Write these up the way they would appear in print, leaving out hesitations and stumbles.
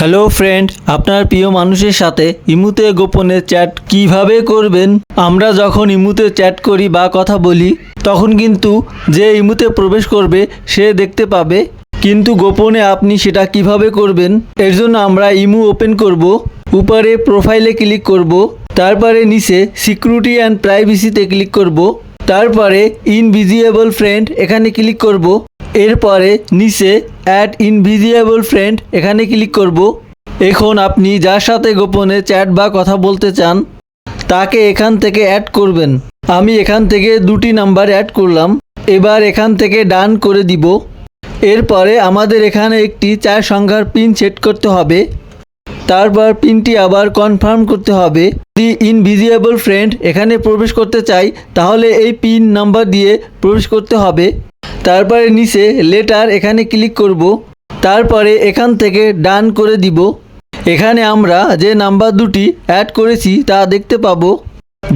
Hello friend, আপনার প্রিয় মানুষের সাথে ইমুতে গোপনে চ্যাট কিভাবে করবেন। আমরা যখন ইমুতে চ্যাট করি বা কথা বলি তখন কিন্তু যে ইমুতে প্রবেশ করবে সে দেখতে পাবে, কিন্তু গোপনে আপনি সেটা কিভাবে করবেন। এর জন্য আমরা ইমু ওপেন করব, উপরে প্রোফাইলে ক্লিক করব, তারপরে নিচে সিকিউরিটি অ্যান্ড প্রাইভেসিতে ক্লিক করব, তারপরে ইনভিজিবল ফ্রেন্ড এখানে ক্লিক করব, এরপরে নিচে অ্যাড ইনভিজিবল ফ্রেন্ড এখানে ক্লিক করব। এখন আপনি যার সাথে গোপনে চ্যাট বা কথা বলতে চান তাকে এখান থেকে অ্যাড করবেন। আমি এখান থেকে দুটি নাম্বার অ্যাড করলাম। এবার এখান থেকে ডান করে দিব। এরপরে আমাদের এখানে একটি 4 সংখ্যার পিন সেট করতে হবে। তারপর পিনটি আবার কনফার্ম করতে হবে। যদি ইনভিজিবল ফ্রেন্ড এখানে প্রবেশ করতে চাই তাহলে এই পিন নাম্বার দিয়ে প্রবেশ করতে হবে। তারপরে নিচে লেটার এখানে ক্লিক করব, তারপরে এখান থেকে ডান করে দিব। এখানে আমরা যে নাম্বার দুটি অ্যাড করেছি তা দেখতে পাবো।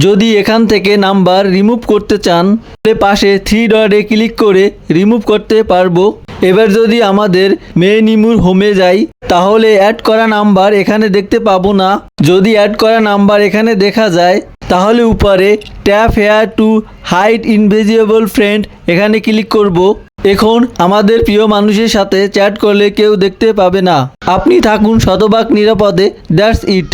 যদি এখান থেকে নাম্বার রিমুভ করতে চান তাহলে পাশে 3 ডটে ক্লিক করে রিমুভ করতে পারবো। এবার যদি আমাদের মেইন ইমুর হোমে যাই তাহলে অ্যাড করা নাম্বার এখানে দেখতে পাবো না। যদি অ্যাড করা নাম্বার এখানে দেখা যায় তাহলে উপরে tap here to hide invisible friend এখানে ক্লিক করব। এখন আমাদের প্রিয় মানুষের সাথে চ্যাট করলে কেউ দেখতে পাবে না। আপনি থাকুন শতভাগ নিরাপদে। That's it.